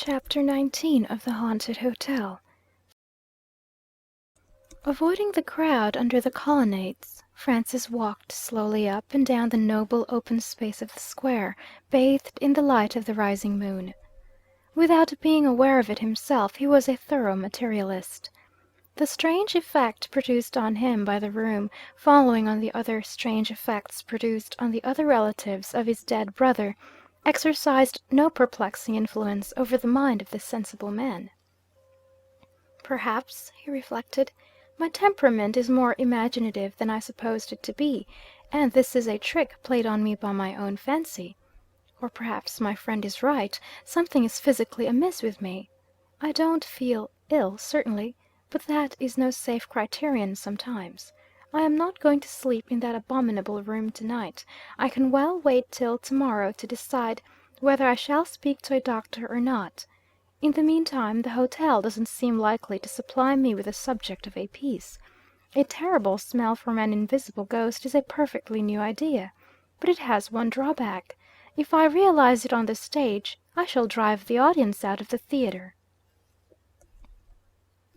Chapter 19 of the Haunted Hotel. Avoiding the crowd under the colonnades, Francis walked slowly up and down the noble open space of the square, bathed in the light of the rising moon. Without being aware of it himself, he was a thorough materialist. The strange effect produced on him by the room, following on the other strange effects produced on the other relatives of his dead brother, exercised no perplexing influence over the mind of this sensible man. Perhaps, he reflected, my temperament is more imaginative than I supposed it to be, and this is a trick played on me by my own fancy. Or perhaps my friend is right, something is physically amiss with me. I don't feel ill, certainly, but that is no safe criterion sometimes. I am not going to sleep in that abominable room tonight. I can well wait till tomorrow to decide whether I shall speak to a doctor or not. In the meantime, the hotel doesn't seem likely to supply me with the subject of a piece. A terrible smell from an invisible ghost is a perfectly new idea, but it has one drawback. If I realize it on the stage, I shall drive the audience out of the theatre.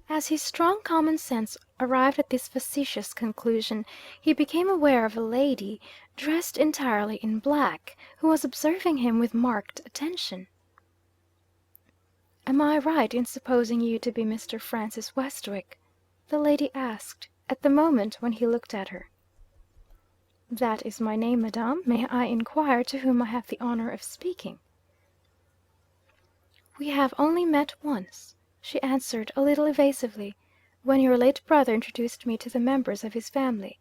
As his strong common sense arrived at this facetious conclusion, he became aware of a lady, dressed entirely in black, who was observing him with marked attention. "Am I right in supposing you to be Mr. Francis Westwick?" the lady asked, at the moment when he looked at her. "That is my name, madame. May I inquire to whom I have the honor of speaking?" "We have only met once," she answered, a little evasively, "when your late brother introduced me to the members of his family.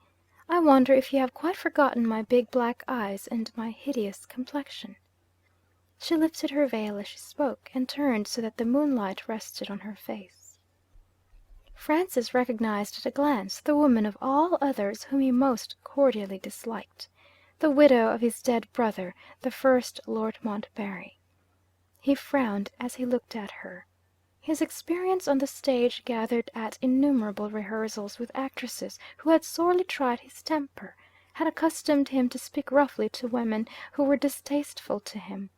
I wonder if you have quite forgotten my big black eyes and my hideous complexion." She lifted her veil as she spoke, and turned so that the moonlight rested on her face. Francis recognized at a glance the woman of all others whom he most cordially disliked, the widow of his dead brother, the first Lord Montbarry. He frowned as he looked at her. His experience on the stage, gathered at innumerable rehearsals with actresses who had sorely tried his temper, had accustomed him to speak roughly to women who were distasteful to him.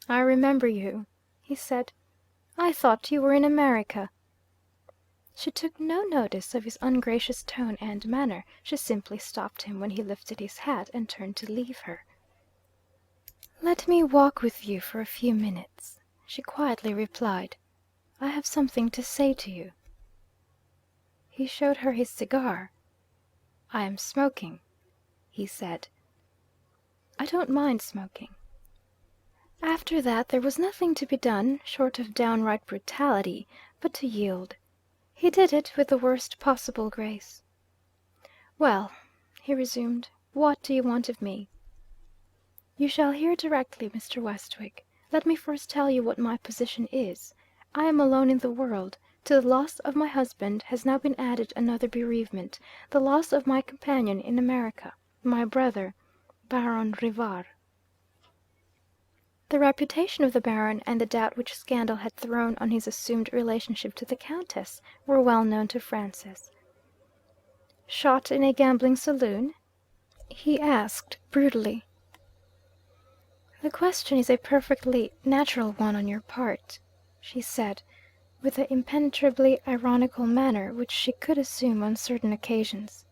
"I remember you," he said. "I thought you were in America." She took no notice of his ungracious tone and manner. She simply stopped him when he lifted his hat and turned to leave her. "Let me walk with you for a few minutes," she quietly replied. "I have something to say to you." He showed her his cigar. "I am smoking," he said. "I don't mind smoking." After that there was nothing to be done, short of downright brutality, but to yield. He did it with the worst possible grace. "Well," he resumed, "what do you want of me?" "You shall hear directly, Mr. Westwick. Let me first tell you what my position is. I am alone in the world. To the loss of my husband has now been added another bereavement, the loss of my companion in America, my brother, Baron Rivar." The reputation of the Baron, and the doubt which scandal had thrown on his assumed relationship to the Countess, were well known to Francis. "Shot in a gambling saloon?" he asked brutally. "The question is a perfectly natural one on your part," she said, with the impenetrably ironical manner which she could assume on certain occasions.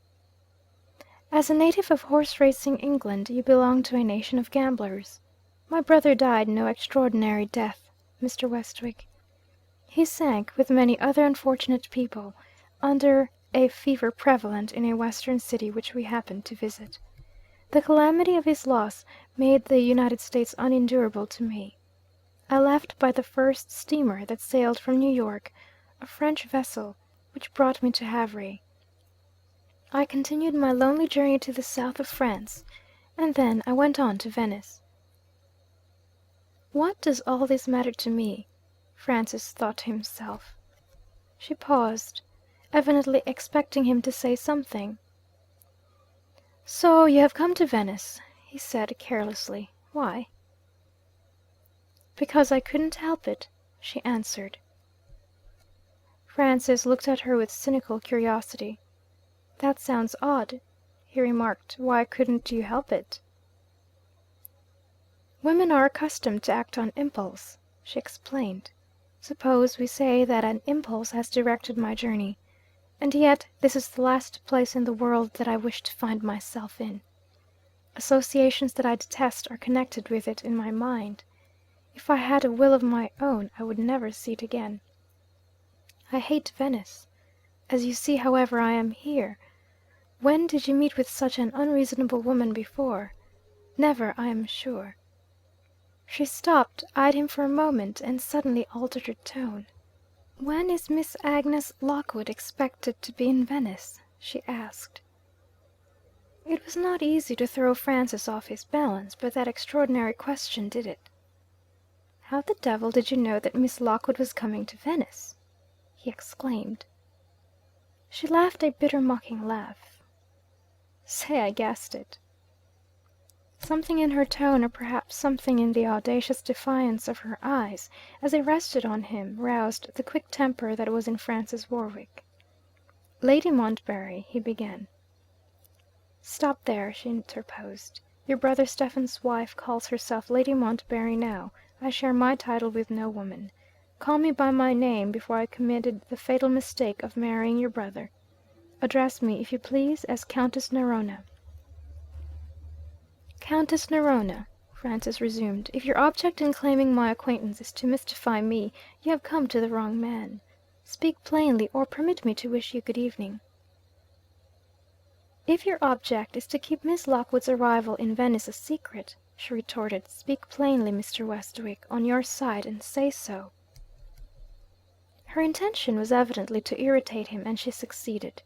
"As a native of horse-racing England, you belong to a nation of gamblers. My brother died no extraordinary death, Mr. Westwick. He sank, with many other unfortunate people, under a fever prevalent in a western city which we happened to visit. The calamity of his loss made the United States unendurable to me. I left by the first steamer that sailed from New York, a French vessel, which brought me to Havre. I continued my lonely journey to the south of France, and then I went on to Venice." "What does all this matter to me?" Francis thought to himself. She paused, evidently expecting him to say something. "So you have come to Venice," he said carelessly. "Why?" "Because I couldn't help it," she answered. Francis looked at her with cynical curiosity. "That sounds odd," he remarked. "Why couldn't you help it?" "Women are accustomed to act on impulse," she explained. "Suppose we say that an impulse has directed my journey. And yet this is the last place in the world that I wish to find myself in. Associations that I detest are connected with it in my mind. If I had a will of my own, I would never see it again. I hate Venice. As you see, however, I am here. When did you meet with such an unreasonable woman before? Never, I am sure." She stopped, eyed him for a moment, and suddenly altered her tone. "When is Miss Agnes Lockwood expected to be in Venice?" she asked. It was not easy to throw Francis off his balance, but that extraordinary question did it. "How the devil did you know that Miss Lockwood was coming to Venice?" he exclaimed. She laughed a bitter mocking laugh. "Say I guessed it." Something in her tone, or perhaps something in the audacious defiance of her eyes, as they rested on him, roused the quick temper that was in Francis Warwick. "Lady Montbarry," he began. "Stop there," she interposed. "Your brother Stephen's wife calls herself Lady Montbarry now. I share my title with no woman. Call me by my name before I committed the fatal mistake of marrying your brother. Address me, if you please, as Countess Narona." "Countess Narona," Francis resumed, "if your object in claiming my acquaintance is to mystify me, you have come to the wrong man. Speak plainly, or permit me to wish you good evening." "If your object is to keep Miss Lockwood's arrival in Venice a secret," she retorted, "speak plainly, Mr. Westwick, on your side, and say so." Her intention was evidently to irritate him, and she succeeded.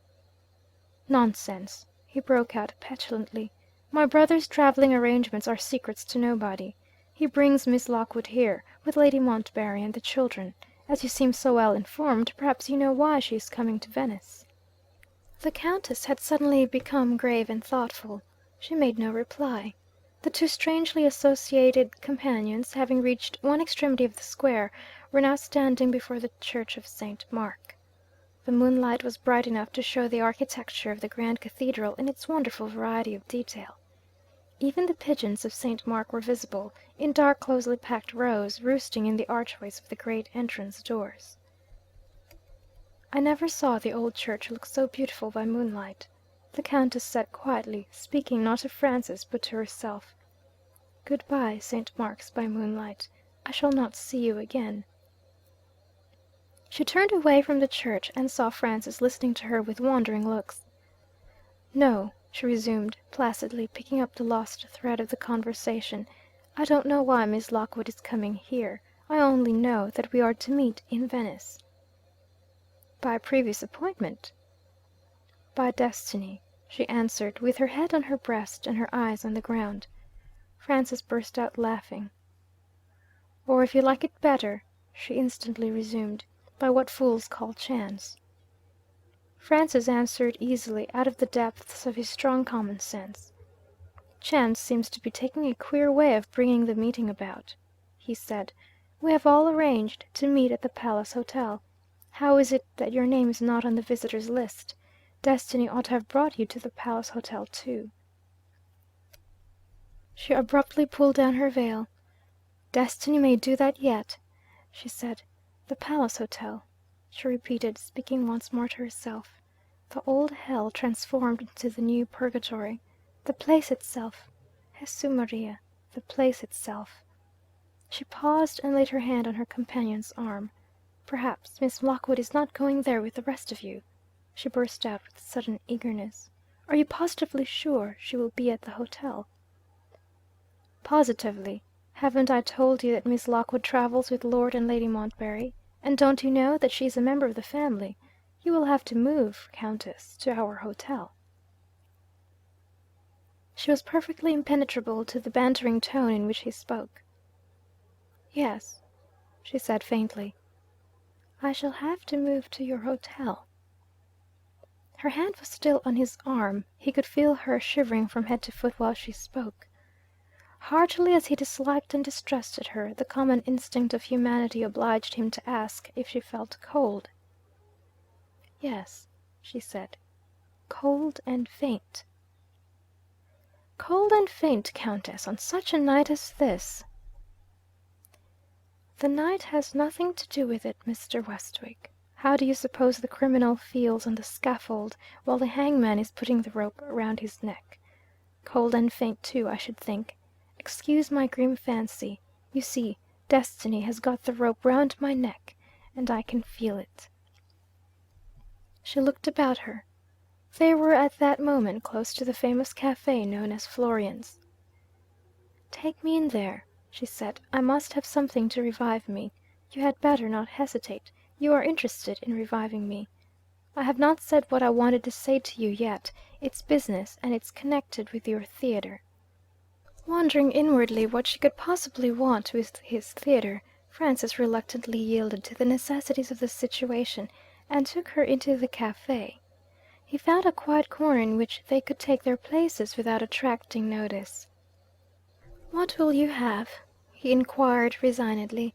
"Nonsense!" he broke out petulantly. "My brother's travelling arrangements are secrets to nobody. He brings Miss Lockwood here, with Lady Montbarry and the children. As you seem so well informed, perhaps you know why she is coming to Venice." The Countess had suddenly become grave and thoughtful. She made no reply. The two strangely associated companions, having reached one extremity of the square, were now standing before the church of St. Mark. The moonlight was bright enough to show the architecture of the grand cathedral in its wonderful variety of detail. Even the pigeons of St. Mark were visible, in dark closely packed rows, roosting in the archways of the great entrance doors. "I never saw the old church look so beautiful by moonlight," the Countess said quietly, speaking not to Francis but to herself. "Good bye, St. Mark's by moonlight. I shall not see you again." She turned away from the church, and saw Francis listening to her with wandering looks. "No," she resumed, placidly, picking up the lost thread of the conversation. "I don't know why Miss Lockwood is coming here. I only know that we are to meet in Venice." "By previous appointment?" "By destiny," she answered, with her head on her breast and her eyes on the ground. Francis burst out laughing. "Or, if you like it better," she instantly resumed, "by what fools call chance." Francis answered easily, out of the depths of his strong common sense. "Chance seems to be taking a queer way of bringing the meeting about," he said. "We have all arranged to meet at the Palace Hotel. How is it that your name is not on the visitors' list? Destiny ought to have brought you to the Palace Hotel too." She abruptly pulled down her veil. "Destiny may do that yet," she said. "The Palace Hotel," she repeated, speaking once more to herself. "The old hell transformed into the new purgatory. The place itself. Jesu Maria, the place itself." She paused, and laid her hand on her companion's arm. "Perhaps Miss Lockwood is not going there with the rest of you?" she burst out with sudden eagerness. "Are you positively sure she will be at the hotel?" "Positively. Haven't I told you that Miss Lockwood travels with Lord and Lady Montbarry? And don't you know that she is a member of the family? You will have to move, Countess, to our hotel." She was perfectly impenetrable to the bantering tone in which he spoke. "Yes," she said faintly. "I shall have to move to your hotel." Her hand was still on his arm. He could feel her shivering from head to foot while she spoke. Heartily as he disliked and distrusted her, the common instinct of humanity obliged him to ask if she felt cold. "Yes," she said. "Cold and faint." "Cold and faint, Countess, on such a night as this!" "The night has nothing to do with it, Mr. Westwick. How do you suppose the criminal feels on the scaffold while the hangman is putting the rope round his neck? Cold and faint too, I should think. Excuse my grim fancy. You see, Destiny has got the rope round my neck, and I can feel it." She looked about her. They were at that moment close to the famous cafe known as Florian's. "Take me in there," she said. "I must have something to revive me. You had better not hesitate. You are interested in reviving me. I have not said what I wanted to say to you yet. It's business, and it's connected with your theatre." Wondering inwardly what she could possibly want with his theatre, Francis reluctantly yielded to the necessities of the situation, and took her into the cafe. He found a quiet corner in which they could take their places without attracting notice. "What will you have?" he inquired resignedly.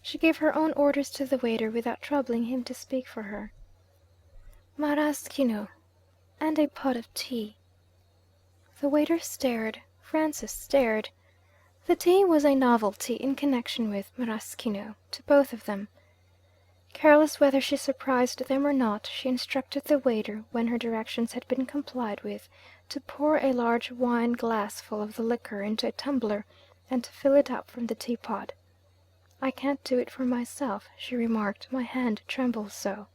She gave her own orders to the waiter without troubling him to speak for her. "Maraschino, and a pot of tea." The waiter stared. Francis stared. The tea was a novelty in connection with maraschino to both of them. Careless whether she surprised them or not, she instructed the waiter, when her directions had been complied with, to pour a large wine glassful of the liquor into a tumbler, and to fill it up from the teapot. "I can't do it for myself," she remarked. "My hand trembles so."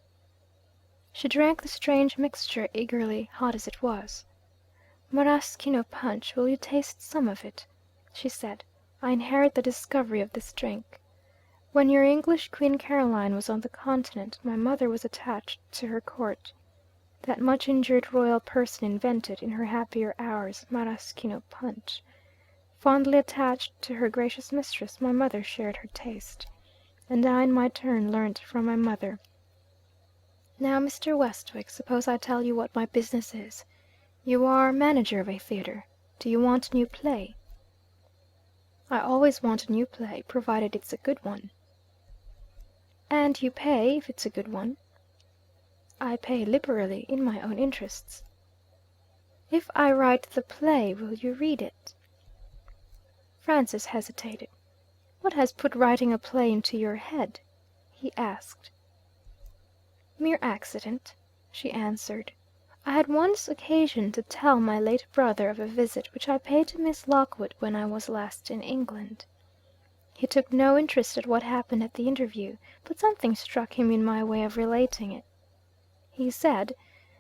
She drank the strange mixture eagerly, hot as it was. "Maraschino punch, will you taste some of it?" she said. "I inherit the discovery of this drink. When your English Queen Caroline was on the Continent, my mother was attached to her court. That much injured royal person invented, in her happier hours, maraschino punch. Fondly attached to her gracious mistress, my mother shared her taste. And I in my turn learnt from my mother. Now, Mr. Westwick, suppose I tell you what my business is. You are manager of a theatre. Do you want a new play?" "I always want a new play, provided it's a good one." "And you pay if it's a good one?" "I pay liberally, in my own interests." "If I write the play, will you read it?" Francis hesitated. "What has put writing a play into your head?" he asked. "Mere accident," she answered. "I had once occasion to tell my late brother of a visit which I paid to Miss Lockwood when I was last in England. He took no interest at what happened at the interview, but something struck him in my way of relating it. He said,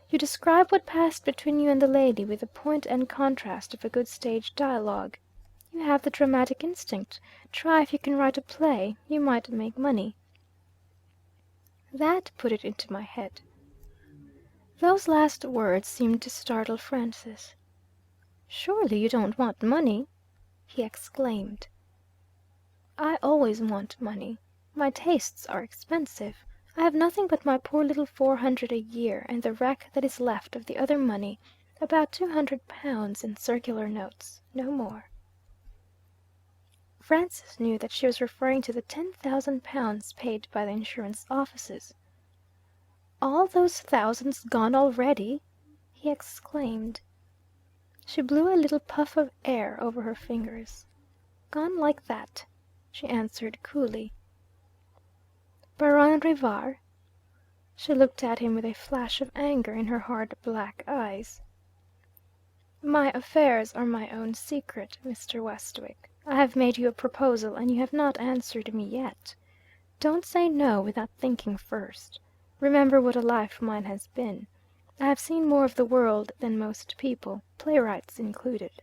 'You describe what passed between you and the lady with the point and contrast of a good stage dialogue. You have the dramatic instinct. Try if you can write a play. You might make money.' That put it into my head." Those last words seemed to startle Francis. "Surely you don't want money?" he exclaimed. "I always want money. My tastes are expensive. I have nothing but my poor little 400 a year, and the wreck that is left of the other money, about £200 in circular notes, no more." Francis knew that she was referring to the £10,000 paid by the insurance offices. "All those thousands gone already?" he exclaimed. She blew a little puff of air over her fingers. "Gone like that," she answered coolly. "Baron Rivar?" She looked at him with a flash of anger in her hard black eyes. "My affairs are my own secret, Mr. Westwick. I have made you a proposal, and you have not answered me yet. Don't say no without thinking first. Remember what a life mine has been. I have seen more of the world than most people, playwrights included.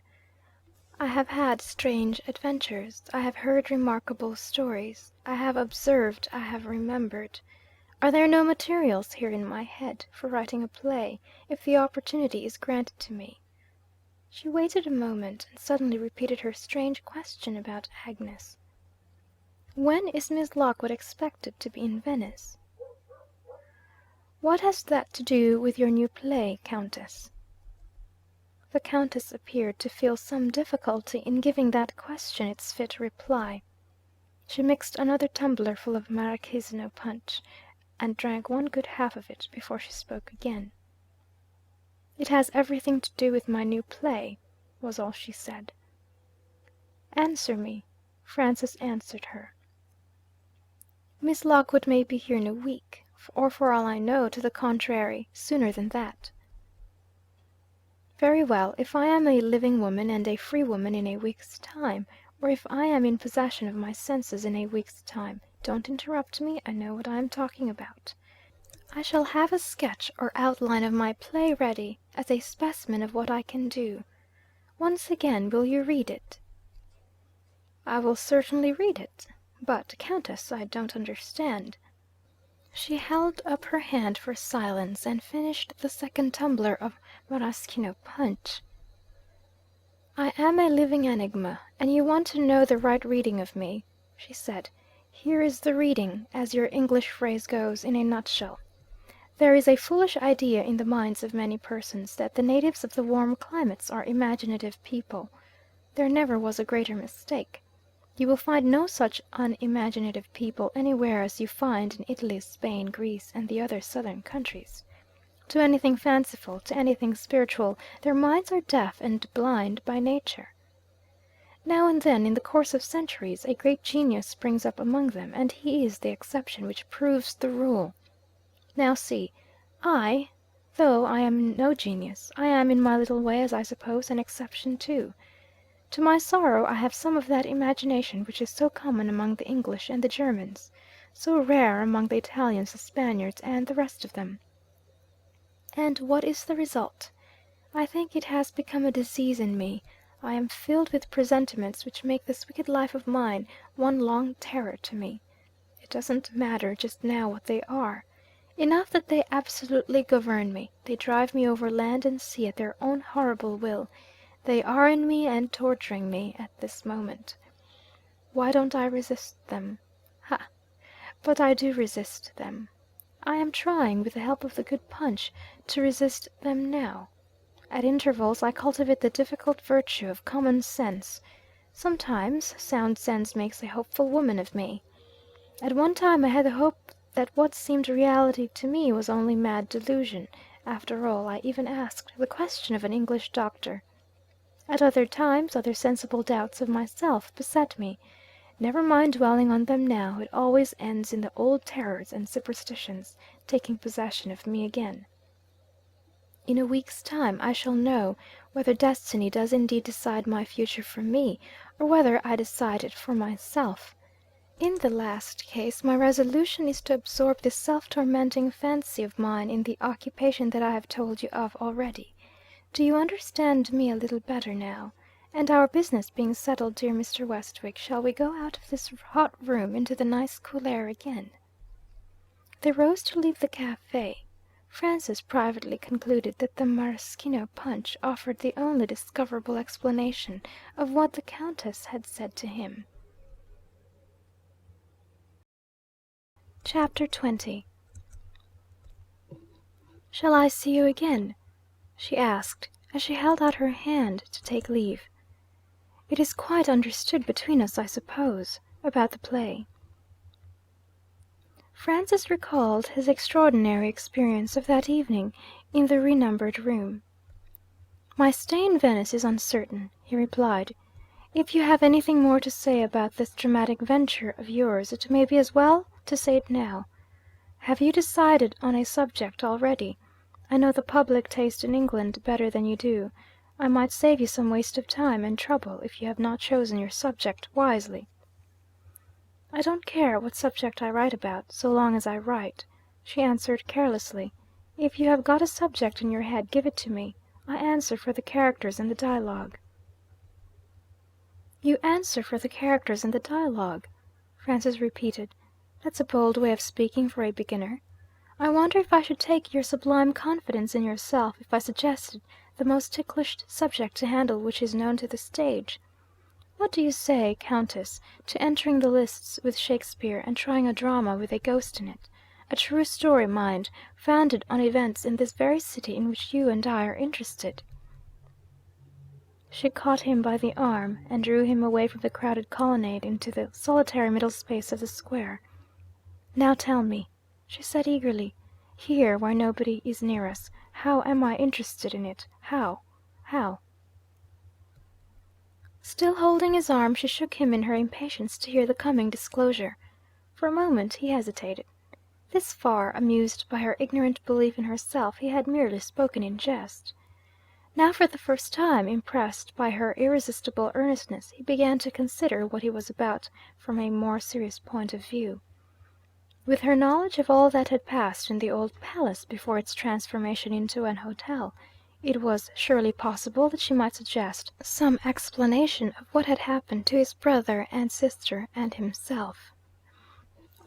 I have had strange adventures. I have heard remarkable stories. I have observed. I have remembered. Are there no materials here in my head for writing a play, if the opportunity is granted to me?" She waited a moment, and suddenly repeated her strange question about Agnes. "When is Miss Lockwood expected to be in Venice?" "What has that to do with your new play, Countess?" The Countess appeared to feel some difficulty in giving that question its fit reply. She mixed another tumbler full of maraschino punch, and drank one good half of it before she spoke again. "It has everything to do with my new play," was all she said. "Answer me," Francis answered her. Miss Lockwood may be here in a week, or for all I know to the contrary, sooner than that." "Very well. If I am a living woman and a free woman in a week's time, or if I am in possession of my senses in a week's time, don't interrupt me, I know what I am talking about. I shall have a sketch or outline of my play ready, as a specimen of what I can do. Once again, will you read it?" "I will certainly read it. But, Countess, I don't understand." She held up her hand for silence, and finished the second tumbler of maraschino punch. "I am a living enigma, and you want to know the right reading of me," she said. "Here is the reading, as your English phrase goes, in a nutshell. There is a foolish idea in the minds of many persons that the natives of the warm climates are imaginative people. There never was a greater mistake. You will find no such unimaginative people anywhere as you find in Italy, Spain, Greece, and the other southern countries. To anything fanciful, to anything spiritual, their minds are deaf and blind by nature. Now and then, in the course of centuries, a great genius springs up among them, and he is the exception which proves the rule. Now see, though I am no genius, I am in my little way, as I suppose, an exception too. To my sorrow, I have some of that imagination which is so common among the English and the Germans, so rare among the Italians, the Spaniards, and the rest of them. And what is the result? I think it has become a disease in me. I am filled with presentiments which make this wicked life of mine one long terror to me. It doesn't matter just now what they are. Enough that they absolutely govern me. They drive me over land and sea at their own horrible will. They are in me and torturing me at this moment. Why don't I resist them? Ha! But I do resist them. I am trying, with the help of the good punch, to resist them now. At intervals I cultivate the difficult virtue of common sense. Sometimes sound sense makes a hopeful woman of me. At one time I had the hope that what seemed reality to me was only mad delusion. After all, I even asked the question of an English doctor. At other times, other sensible doubts of myself beset me. Never mind dwelling on them now, it always ends in the old terrors and superstitions taking possession of me again. In a week's time I shall know whether destiny does indeed decide my future for me, or whether I decide it for myself. In the last case, my resolution is to absorb this self-tormenting fancy of mine in the occupation that I have told you of already. Do you understand me a little better now? And our business being settled, dear Mr. Westwick, shall we go out of this hot room into the nice cool air again?" They rose to leave the cafe. Francis privately concluded that the maraschino punch offered the only discoverable explanation of what the Countess had said to him. Chapter 20. "Shall I see you again?" she asked, as she held out her hand to take leave. "It is quite understood between us, I suppose, about the play." Francis recalled his extraordinary experience of that evening in the renumbered room. "My stay in Venice is uncertain," he replied. "If you have anything more to say about this dramatic venture of yours, it may be as well to say it now. Have you decided on a subject already? I know the public taste in England better than you do. I might save you some waste of time and trouble if you have not chosen your subject wisely." "I don't care what subject I write about, so long as I write," she answered carelessly. "If you have got a subject in your head, give it to me. I answer for the characters and the dialogue." "You answer for the characters and the dialogue?" Francis repeated. "That's a bold way of speaking for a beginner. I wonder if I should take your sublime confidence in yourself if I suggested the most ticklish subject to handle which is known to the stage. What do you say, Countess, to entering the lists with Shakespeare, and trying a drama with a ghost in it? A true story, mind, founded on events in this very city in which you and I are interested." She caught him by the arm, and drew him away from the crowded colonnade into the solitary middle space of the square. "Now tell me," she said eagerly, "here, where nobody is near us, how am I interested in it? How? How?" Still holding his arm, she shook him in her impatience to hear the coming disclosure. For a moment he hesitated. This far, amused by her ignorant belief in herself, he had merely spoken in jest. Now, for the first time, impressed by her irresistible earnestness, he began to consider what he was about from a more serious point of view. With her knowledge of all that had passed in the old palace before its transformation into an hotel, it was surely possible that she might suggest some explanation of what had happened to his brother and sister and himself.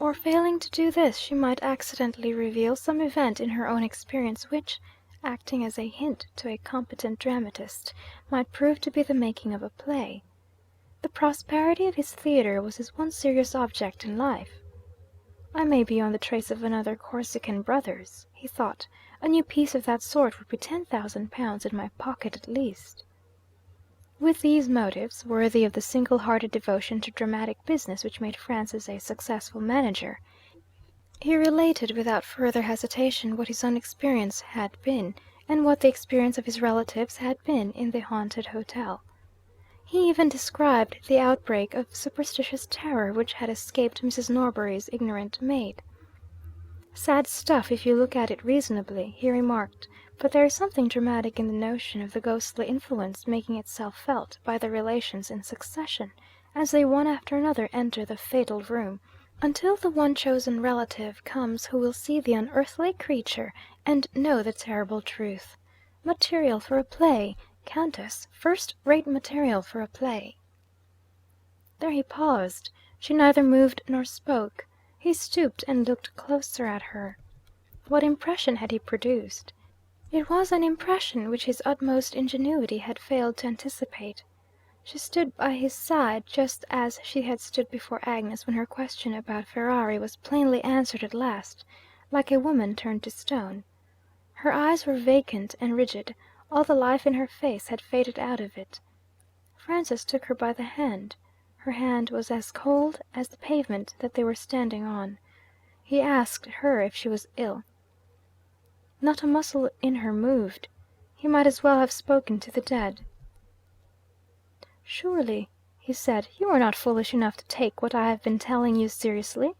Or, failing to do this, she might accidentally reveal some event in her own experience which, acting as a hint to a competent dramatist, might prove to be the making of a play. The prosperity of his theatre was his one serious object in life. "I may be on the trace of another Corsican Brothers," he thought. "A new piece of that sort would be £10,000 in my pocket at least." With these motives, worthy of the single-hearted devotion to dramatic business which made Francis a successful manager, he related without further hesitation what his own experience had been, and what the experience of his relatives had been in the haunted hotel. He even described the outbreak of superstitious terror which had escaped Mrs. Norbury's ignorant maid. "Sad stuff, if you look at it reasonably," he remarked, "but there is something dramatic in the notion of the ghostly influence making itself felt by the relations in succession, as they one after another enter the fatal room, until the one chosen relative comes who will see the unearthly creature and know the terrible truth. Material for a play, Countess, first-rate material for a play." There he paused. She neither moved nor spoke. He stooped and looked closer at her. What impression had he produced? It was an impression which his utmost ingenuity had failed to anticipate. She stood by his side just as she had stood before Agnes when her question about Ferrari was plainly answered at last, like a woman turned to stone. Her eyes were vacant and rigid. All the life in her face had faded out of it. Francis took her by the hand. Her hand was as cold as the pavement that they were standing on. He asked her if she was ill. Not a muscle in her moved. He might as well have spoken to the dead. "Surely," he said, "you are not foolish enough to take what I have been telling you seriously?"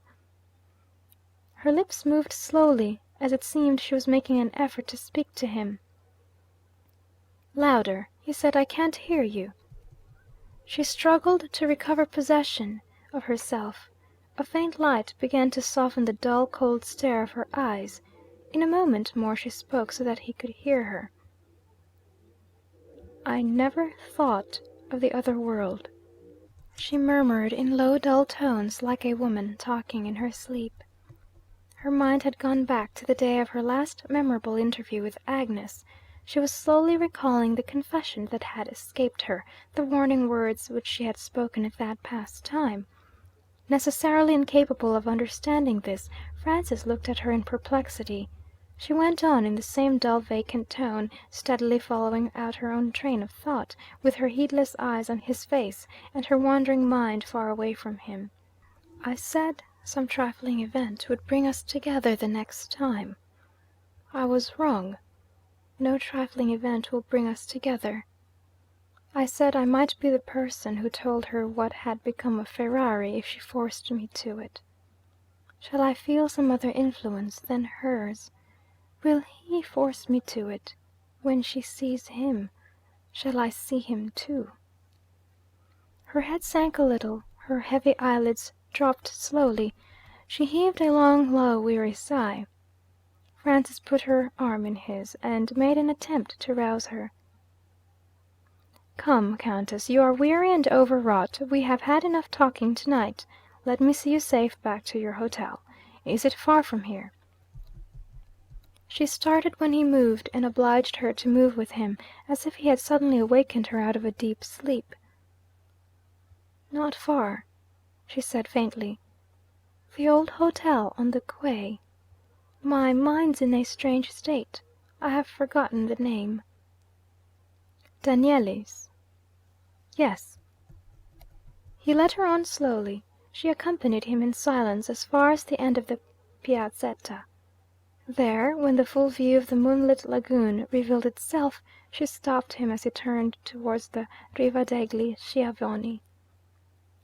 Her lips moved slowly, as it seemed she was making an effort to speak to him. "Louder," he said. "I can't hear you." She struggled to recover possession of herself. A faint light began to soften the dull, cold stare of her eyes. In a moment more she spoke so that he could hear her. "I never thought of the other world," she murmured in low, dull tones, like a woman talking in her sleep. Her mind had gone back to the day of her last memorable interview with Agnes. She was slowly recalling the confession that had escaped her, the warning words which she had spoken at that past time. Necessarily incapable of understanding this, Francis looked at her in perplexity. She went on in the same dull, vacant tone, steadily following out her own train of thought, with her heedless eyes on his face, and her wandering mind far away from him. "I said some trifling event would bring us together the next time. I was wrong. No trifling event will bring us together. I said I might be the person who told her what had become of Ferrari if she forced me to it. Shall I feel some other influence than hers? Will he force me to it? When she sees him, shall I see him too?" Her head sank a little, her heavy eyelids dropped slowly. She heaved a long, low, weary sigh. Francis put her arm in his, and made an attempt to rouse her. "Come, Countess, you are weary and overwrought. We have had enough talking tonight. Let me see you safe back to your hotel. Is it far from here?" She started when he moved, and obliged her to move with him, as if he had suddenly awakened her out of a deep sleep. "Not far," she said faintly. "The old hotel on the quay. My mind's in a strange state. I have forgotten the name." "Danieli's?" "Yes." He led her on slowly. She accompanied him in silence as far as the end of the piazzetta. There, when the full view of the moonlit lagoon revealed itself, she stopped him as he turned towards the Riva degli Schiavoni.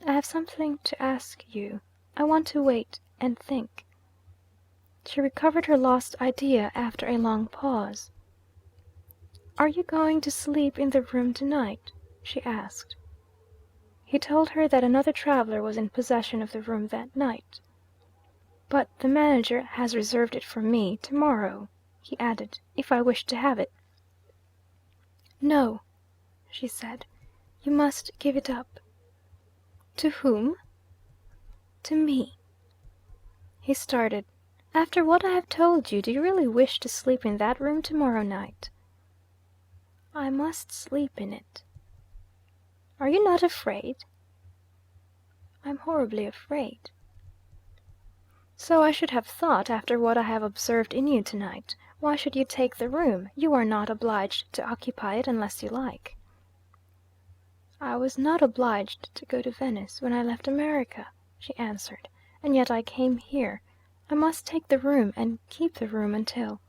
"I have something to ask you," I want to wait and think." She recovered her lost idea after a long pause. "Are you going to sleep in the room tonight?" she asked. He told her that another traveller was in possession of the room that night. "But the manager has reserved it for me tomorrow," he added, "if I wish to have it." "No," she said. "You must give it up." "To whom?" "To me." He started. "After what I have told you, do you really wish to sleep in that room tomorrow night?" "I must sleep in it." "Are you not afraid?" "I'm horribly afraid." "So I should have thought, after what I have observed in you tonight. Why should you take the room? You are not obliged to occupy it unless you like." "I was not obliged to go to Venice when I left America," she answered, "and yet I came here. I must take the room, and keep the room until—"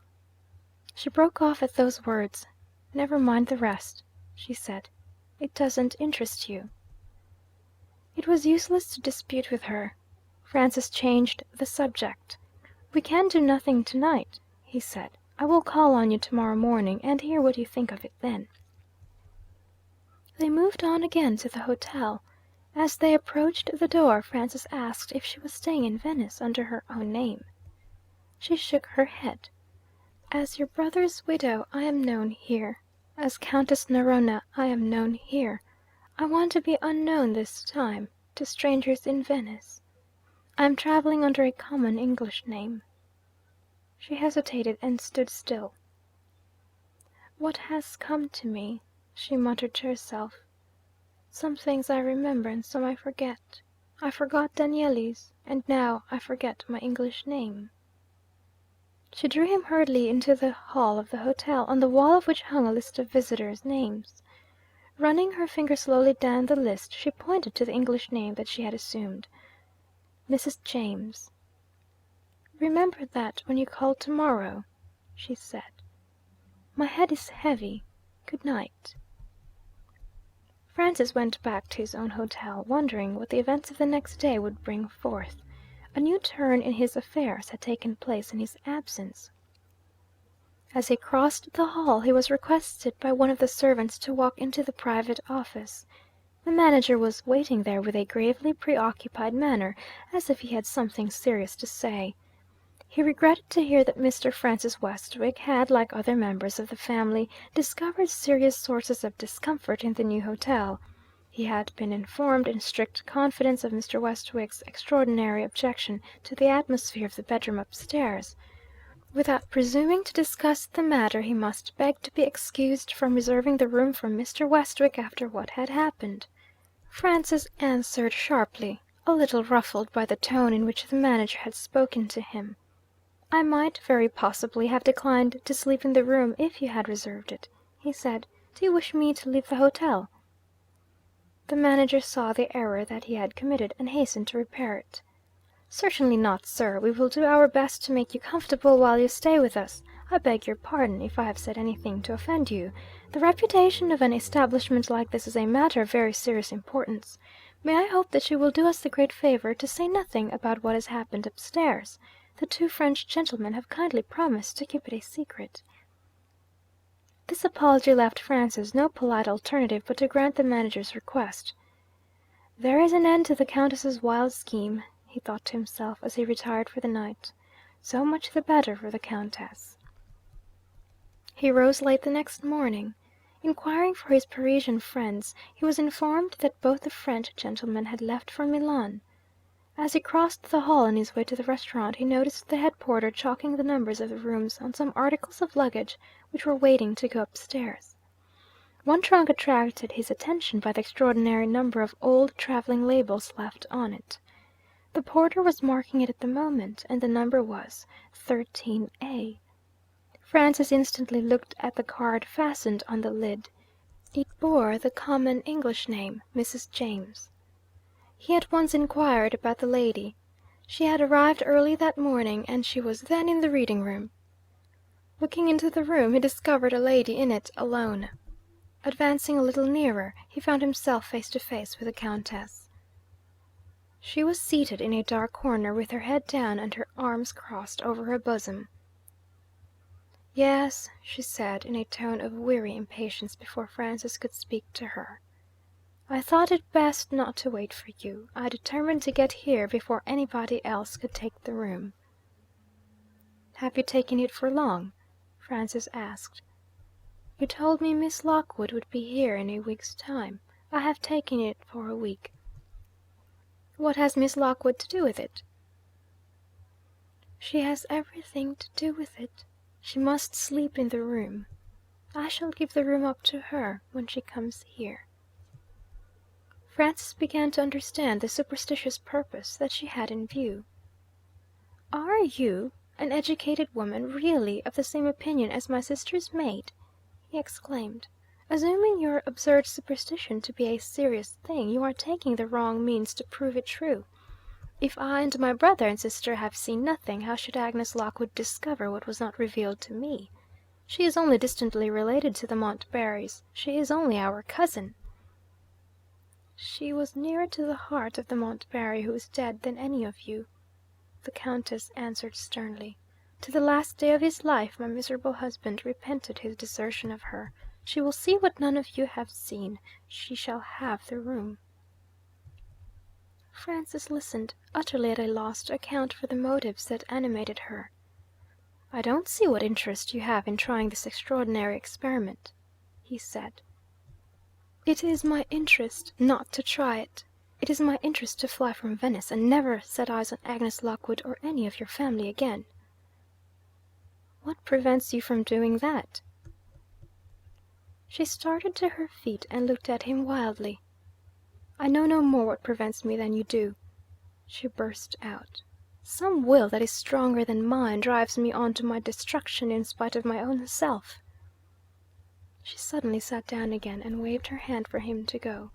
She broke off at those words. "Never mind the rest," she said. "It doesn't interest you." It was useless to dispute with her. Francis changed the subject. "We can do nothing tonight," he said. "I will call on you tomorrow morning, and hear what you think of it then." They moved on again to the hotel. As they approached the door, Francis asked if she was staying in Venice under her own name. She shook her head. "As your brother's widow, I am known here. As Countess Narona, I am known here. I want to be unknown this time to strangers in Venice. I am travelling under a common English name." She hesitated and stood still. "What has come to me?" she muttered to herself. "Some things I remember and some I forget. I forgot Danieli's, and now I forget my English name." She drew him hurriedly into the hall of the hotel, on the wall of which hung a list of visitors' names. Running her finger slowly down the list, she pointed to the English name that she had assumed. "Mrs. James." "Remember that when you call tomorrow," she said. "My head is heavy. Good night." Francis went back to his own hotel, wondering what the events of the next day would bring forth. A new turn in his affairs had taken place in his absence. As he crossed the hall, he was requested by one of the servants to walk into the private office. The manager was waiting there with a gravely preoccupied manner, as if he had something serious to say. He regretted to hear that Mr. Francis Westwick had, like other members of the family, discovered serious sources of discomfort in the new hotel. He had been informed in strict confidence of Mr. Westwick's extraordinary objection to the atmosphere of the bedroom upstairs. Without presuming to discuss the matter, he must beg to be excused from reserving the room for Mr. Westwick after what had happened. Francis answered sharply, a little ruffled by the tone in which the manager had spoken to him. "I might very possibly have declined to sleep in the room if you had reserved it," he said. "Do you wish me to leave the hotel?" The manager saw the error that he had committed, and hastened to repair it. "Certainly not, sir. We will do our best to make you comfortable while you stay with us. I beg your pardon if I have said anything to offend you. The reputation of an establishment like this is a matter of very serious importance. May I hope that you will do us the great favour to say nothing about what has happened upstairs? The two French gentlemen have kindly promised to keep it a secret." This apology left Francis no polite alternative but to grant the manager's request. "There is an end to the Countess's wild scheme," he thought to himself as he retired for the night. "So much the better for the Countess." He rose late the next morning. Inquiring for his Parisian friends, he was informed that both the French gentlemen had left for Milan. As he crossed the hall on his way to the restaurant, he noticed the head porter chalking the numbers of the rooms on some articles of luggage which were waiting to go upstairs. One trunk attracted his attention by the extraordinary number of old travelling labels left on it. The porter was marking it at the moment, and the number was 13A. Francis instantly looked at the card fastened on the lid. It bore the common English name, Mrs. James. He at once inquired about the lady. She had arrived early that morning, and she was then in the reading room. Looking into the room, he discovered a lady in it alone. Advancing a little nearer, he found himself face to face with the Countess. She was seated in a dark corner with her head down and her arms crossed over her bosom. "Yes," she said, in a tone of weary impatience before Francis could speak to her. "I thought it best not to wait for you. I determined to get here before anybody else could take the room." "Have you taken it for long?" Francis asked. "You told me Miss Lockwood would be here in a week's time. I have taken it for a week." "What has Miss Lockwood to do with it?" "She has everything to do with it. She must sleep in the room. I shall give the room up to her when she comes here." Francis began to understand the superstitious purpose that she had in view. "Are you, an educated woman, really of the same opinion as my sister's maid?" he exclaimed. "Assuming your absurd superstition to be a serious thing, you are taking the wrong means to prove it true. If I and my brother and sister have seen nothing, how should Agnes Lockwood discover what was not revealed to me? She is only distantly related to the Montbarrys. She is only our cousin." "She was nearer to the heart of the Montbarry who is dead than any of you," the Countess answered sternly. "To the last day of his life my miserable husband repented his desertion of her. She will see what none of you have seen. She shall have the room." Francis listened, utterly at a loss to account for the motives that animated her. "I don't see what interest you have in trying this extraordinary experiment," he said. "It is my interest not to try it. It is my interest to fly from Venice, and never set eyes on Agnes Lockwood or any of your family again." "What prevents you from doing that?" She started to her feet and looked at him wildly. "I know no more what prevents me than you do," she burst out. "Some will that is stronger than mine drives me on to my destruction in spite of my own self." She suddenly sat down again and waved her hand for him to go.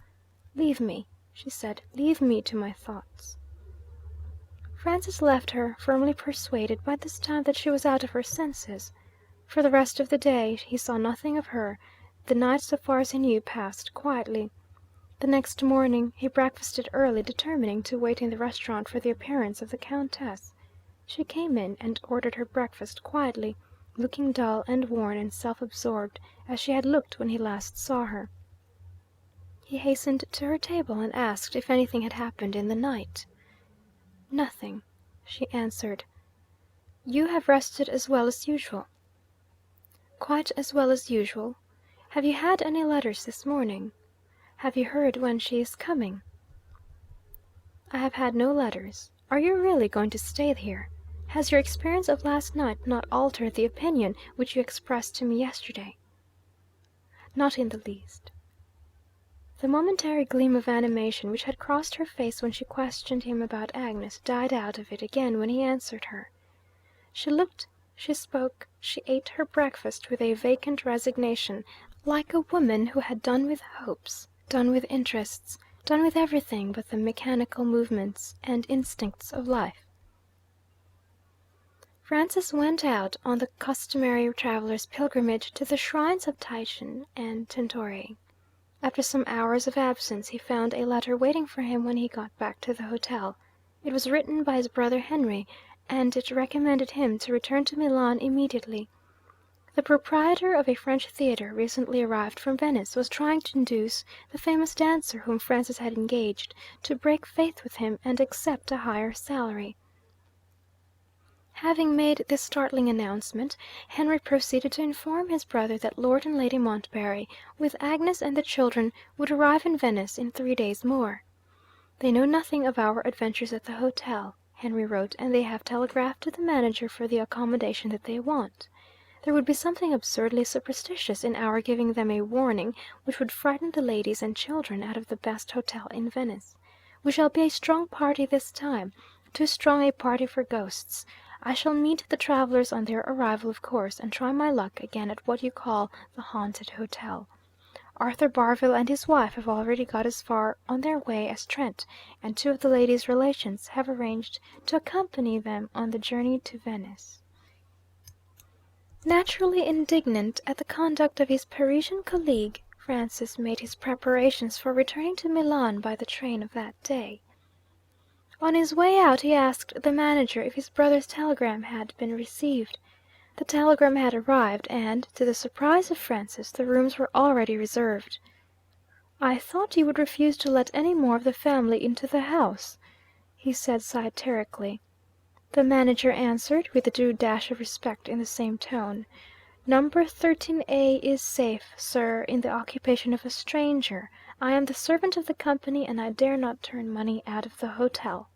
"Leave me," she said. "Leave me to my thoughts." Francis left her, firmly persuaded by this time that she was out of her senses. For the rest of the day he saw nothing of her. The night, so far as he knew, passed quietly. The next morning he breakfasted early, determining to wait in the restaurant for the appearance of the Countess. She came in and ordered her breakfast quietly, looking dull and worn and self-absorbed, as she had looked when he last saw her. He hastened to her table and asked if anything had happened in the night. "Nothing," she answered. "You have rested as well as usual?" "Quite as well as usual. Have you had any letters this morning? Have you heard when she is coming?" "I have had no letters. Are you really going to stay here? Has your experience of last night not altered the opinion which you expressed to me yesterday?" "Not in the least." The momentary gleam of animation which had crossed her face when she questioned him about Agnes died out of it again when he answered her. She looked, she spoke, she ate her breakfast with a vacant resignation, like a woman who had done with hopes, done with interests, done with everything but the mechanical movements and instincts of life. Francis went out on the customary traveller's pilgrimage to the shrines of Titian and Tintoret. After some hours of absence he found a letter waiting for him when he got back to the hotel. It was written by his brother Henry, and it recommended him to return to Milan immediately. The proprietor of a French theatre, recently arrived from Venice, was trying to induce the famous dancer whom Francis had engaged to break faith with him and accept a higher salary. Having made this startling announcement, Henry proceeded to inform his brother that Lord and Lady Montbarry, with Agnes and the children, would arrive in Venice in 3 days more. "They know nothing of our adventures at the hotel," Henry wrote, "and they have telegraphed to the manager for the accommodation that they want. There would be something absurdly superstitious in our giving them a warning which would frighten the ladies and children out of the best hotel in Venice. We shall be a strong party this time, too strong a party for ghosts. I shall meet the travellers on their arrival, of course, and try my luck again at what you call the haunted hotel. Arthur Barville and his wife have already got as far on their way as Trent, and 2 of the ladies' relations have arranged to accompany them on the journey to Venice." Naturally indignant at the conduct of his Parisian colleague, Francis made his preparations for returning to Milan by the train of that day. On his way out he asked the manager if his brother's telegram had been received. The telegram had arrived, and, to the surprise of Francis, the rooms were already reserved. "I thought you would refuse to let any more of the family into the house," he said satirically. The manager answered, with the due dash of respect, in the same tone, "Number 13A is safe, sir, in the occupation of a stranger. I am the servant of the company, and I dare not turn money out of the hotel."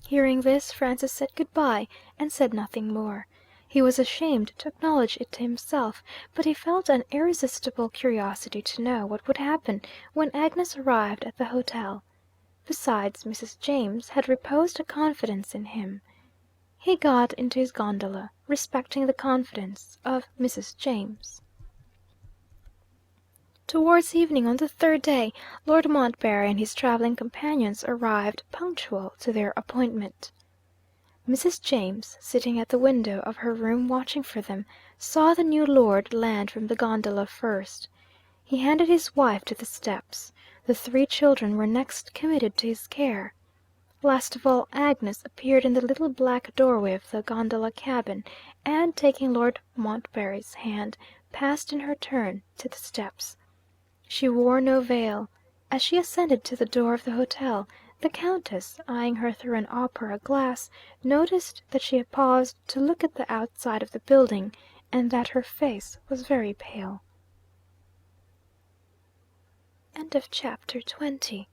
Hearing this, Francis said good bye, and said nothing more. He was ashamed to acknowledge it to himself, but he felt an irresistible curiosity to know what would happen when Agnes arrived at the hotel. Besides, Mrs. James had reposed a confidence in him. He got into his gondola, respecting the confidence of Mrs. James. Towards evening on the third day, Lord Montbarry and his travelling companions arrived punctual to their appointment. Mrs. James, sitting at the window of her room watching for them, saw the new lord land from the gondola first. He handed his wife to the steps. The three children were next committed to his care. Last of all, Agnes appeared in the little black doorway of the gondola cabin, and, taking Lord Montbarry's hand, passed in her turn to the steps. She wore no veil. As she ascended to the door of the hotel, the Countess, eyeing her through an opera glass, noticed that she had paused to look at the outside of the building, and that her face was very pale. Chapter 20